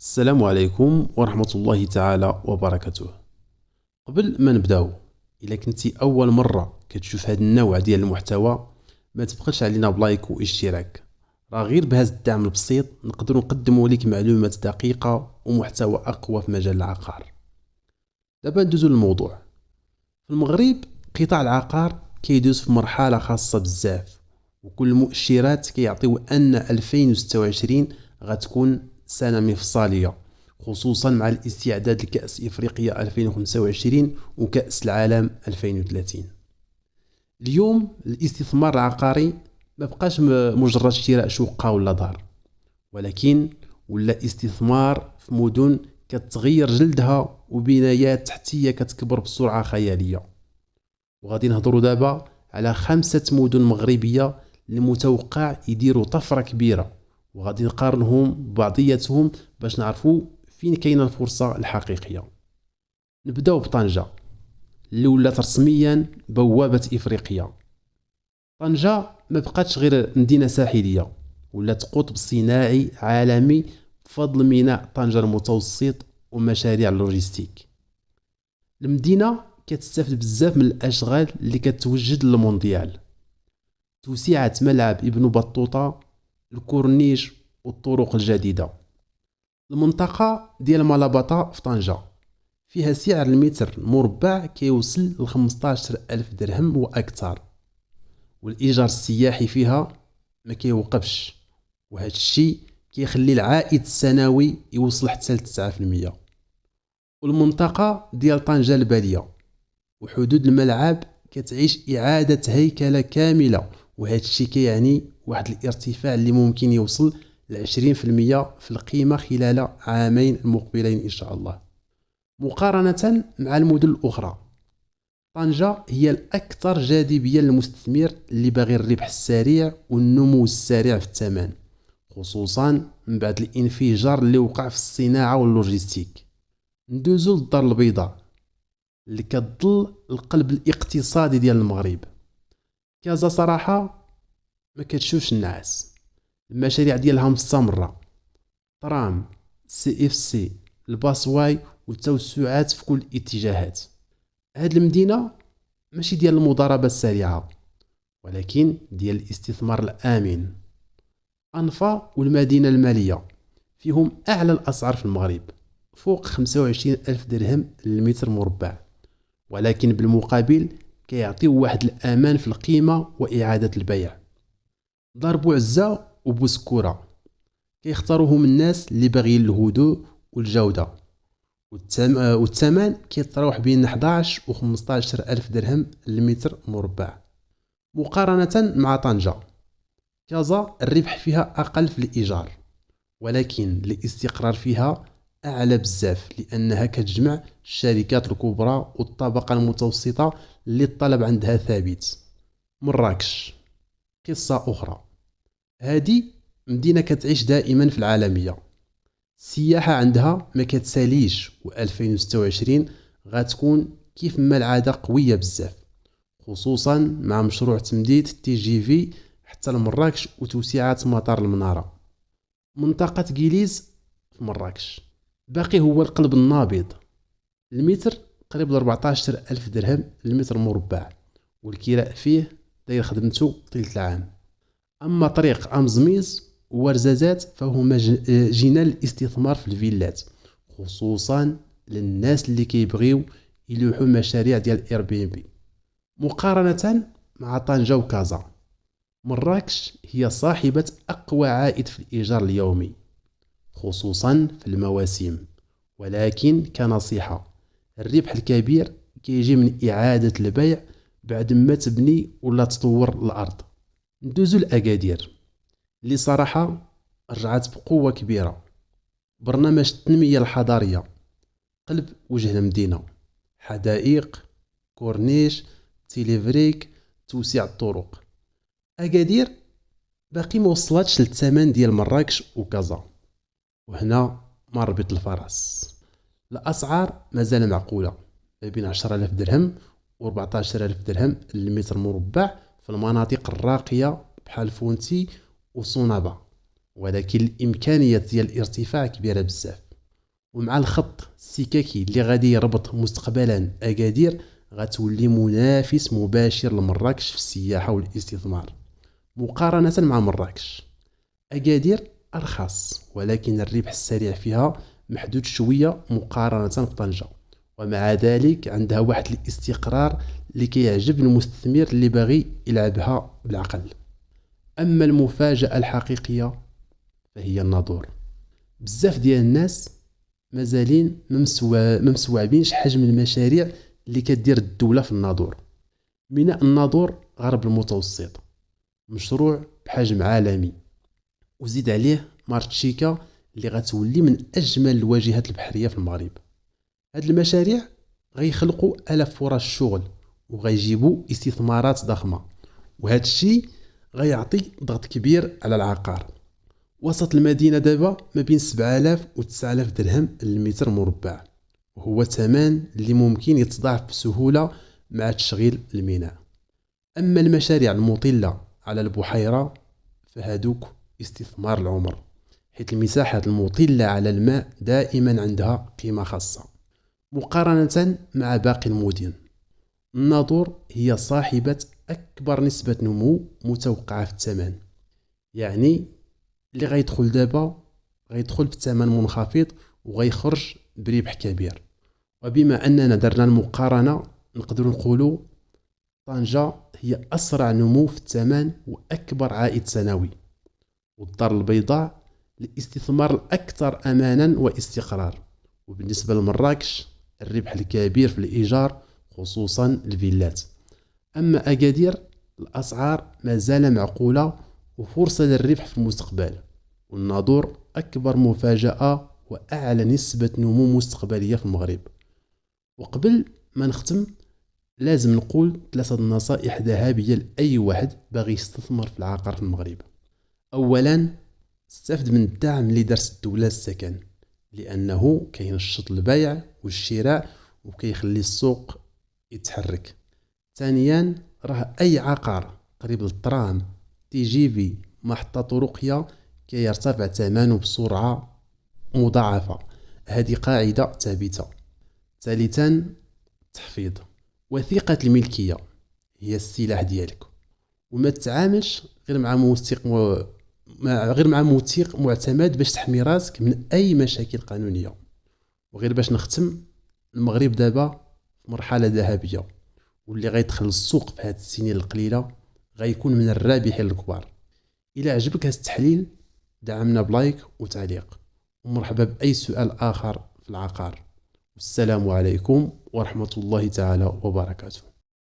السلام عليكم ورحمة الله تعالى وبركاته. قبل ما نبداو، إلا كنتي أول مرة كتشوف هذا النوع ديال المحتوى ما تبخلش علينا بلايك واشتراك، راه غير بهذا الدعم البسيط نقدروا نقدموا لك معلومات دقيقة ومحتوى أقوى في مجال العقار. دابا ندوزو للموضوع. في المغرب قطاع العقار كيدوز في مرحلة خاصة بزاف، وكل المؤشرات كيعطيو أن 2026 غتكون سنة مفصلية، خصوصا مع الاستعداد لكأس إفريقيا 2025 وكأس العالم 2030. اليوم الاستثمار العقاري ما بقاش مجرد شراء شقة ولا دار، ولكن ولا استثمار في مدن كتغير جلدها وبنايات تحتية كتكبر بسرعة خيالية. وغادي نهضروا دابا على 5 مدن مغربية المتوقع يديروا طفرة كبيرة، وغادي نقارنهم ببعضياتهم باش نعرفوا فين كاينه الفرصة الحقيقية. نبداو بطنجة اللي ولات رسميا بوابة إفريقيا. طنجة ما بقاتش غير مدينة ساحلية، ولات قطب صناعي عالمي بفضل ميناء طنجة المتوسط ومشاريع اللوجستيك. المدينة كتستافد بزاف من الاشغال اللي كتوجد للمونديال: توسعة ملعب ابن بطوطة، الكورنيش والطرق الجديدة. المنطقة ديال مالاباطا في طنجة فيها سعر المتر مربع كيوصل ل 15,000 درهم وأكثر، والإيجار السياحي فيها ما كيوقفش، وهذا الشيء كيخلي العائد السنوي يوصل حتى ل 9%. والمنطقة ديال طنجة البالية وحدود الملعب كتعيش إعادة هيكلة كاملة، وهذا الشيء كيعني واحد الارتفاع اللي ممكن يوصل ل 20% في القيمة خلال عامين المقبلين إن شاء الله. مقارنة مع المدن الأخرى، طنجة هي الأكثر جاذبية للمستثمر اللي باغي الربح السريع والنمو السريع في الثمن، خصوصا من بعد الانفجار اللي وقع في الصناعة واللوجستيك. ندوزو للدار البيضاء اللي كتظل القلب الاقتصادي ديال المغرب. كازا صراحة ما كتشوفش النعاس، المشاريع ديالها مستمرة: ترام، سي اف سي، الباسواي، والتوسعات في كل الاتجاهات. هاد المدينة ماشي ديال المضاربة السريعة، ولكن ديال الاستثمار الآمن. أنفا والمدينة المالية فيهم أعلى الأسعار في المغرب، فوق 25,000 درهم للمتر مربع، ولكن بالمقابل كيعطيو واحد الأمان في القيمة وإعادة البيع. دار بوعزة وبوسكورة كيختاروهم الناس اللي باغيين الهدوء والجودة، والثمن كيتراوح بين 11 و 15 ألف درهم للمتر مربع. مقارنة مع طنجة، كازا الربح فيها أقل في الإيجار، ولكن الاستقرار فيها أعلى بزاف، لأنها كتجمع الشركات الكبرى والطبقة المتوسطة اللي الطلب عندها ثابت. مراكش قصة أخرى، هذه مدينة كتعيش دائما في العالمية، السياحة عندها ما كتساليش، و2026 غتكون كيف ما العادة قوية بزاف، خصوصا مع مشروع تمديد تي جي في حتى لمراكش وتوسعة مطار المنارة. منطقة كيليز في مراكش باقي هو القلب النابض، المتر قريب ل 14 ألف درهم المتر مربع، والكراء فيه داير خدمته طيلة العام. أما طريق أمزميز ورزازات فهما جنان الاستثمار في الفيلات، خصوصا للناس اللي كيبغيو يلوحوا مشاريع ديال اير بي بي. مقارنة مع طنجة وكازا، مراكش هي صاحبة أقوى عائد في الإيجار اليومي، خصوصا في المواسم، ولكن كنصيحة: الربح الكبير كيجي من إعادة البيع بعد ما تبني ولا تطور الأرض. ندوزو لأكادير اللي صراحة رجعت بقوة كبيرة. برنامج التنمية الحضارية قلب وجه المدينة: حدائق، كورنيش، تيليفريك، توسيع الطرق. أكادير باقي موصلاتش للثمن ديال مراكش وكازا، وهنا مربط الفرس. الأسعار مازال معقولة، ما بين 10,000 درهم و 14,000 درهم للمتر مربع في المناطق الراقية بحال فونتي وصونابا، ولكن الإمكانية ديال الارتفاع كبيرة بزاف. ومع الخط السككي اللي غادي يربط مستقبلا أكادير غتولي منافس مباشر لمراكش في السياحة والاستثمار. مقارنة مع مراكش، أكادير أرخص ولكن الربح السريع فيها محدود شوية مقارنة بطنجة، ومع ذلك عندها واحد الاستقرار اللي كيعجب المستثمر اللي باغي يلعبها بالعقل. أما المفاجأة الحقيقية فهي الناظور. بزاف ديال الناس مازالين ممستوعبينش حجم المشاريع اللي كدير الدولة في الناظور. ميناء الناظور غرب المتوسط مشروع بحجم عالمي، وزيد عليه مارتشيكا اللي غتولي من أجمل الواجهات البحرية في المغرب. هاد المشاريع غيخلقوا آلاف فرص شغل وغيجيبوا استثمارات ضخمة، وهذا الشيء غيعطي ضغط كبير على العقار. وسط المدينة دابا ما بين 7000 و 9000 درهم للمتر مربع، وهو ثمن اللي ممكن يتضاعف بسهولة مع تشغيل الميناء. أما المشاريع المطلة على البحيرة فهادوك استثمار العمر، حيث المساحات المطلة على الماء دائما عندها قيمة خاصة مقارنة مع باقي المدن. الناظور هي صاحبة أكبر نسبة نمو متوقعة في الثمن، يعني اللي غيدخل دابا غيدخل بثمن منخفض وغيخرج بربح كبير. وبما أننا درنا المقارنة نقدر نقولوا طنجة هي أسرع نمو في الثمن وأكبر عائد سنوي، والدار البيضاء الاستثمار الأكثر أمانا واستقرار. وبالنسبة لمراكش الربح الكبير في الإيجار خصوصا الفيلات. أما أكادير الأسعار مازال معقولة وفرصة للربح في المستقبل، والناظور أكبر مفاجأة وأعلى نسبة نمو مستقبلية في المغرب. وقبل ما نختم لازم نقول 3 نصائح ذهبية لأي واحد باغي يستثمر في العقار في المغرب. أولا، استفد من الدعم اللي درت الدولة السكن، لأنه كينشط البيع والشراء وكيخلي السوق يتحرك. ثانيا، راه أي عقار قريب للترام تي جي في محطة طرقية كيرتفع ثمنه بسرعة مضاعفة، هذه قاعدة ثابتة. ثالثا، التحفيظ. وثيقة الملكية هي السلاح ديالك، وما تتعاملش غير مع موثق معتمد باش تحمي راسك من أي مشاكل قانونية. وغير باش نختم، المغرب دابا في مرحلة ذهبية، واللي غيدخل السوق في هذه السنين القليلة غيكون من الرابحين الكبار. إلى عجبك هذا التحليل دعمنا بلايك وتعليق، ومرحبا بأي سؤال آخر في العقار. والسلام عليكم ورحمة الله تعالى وبركاته.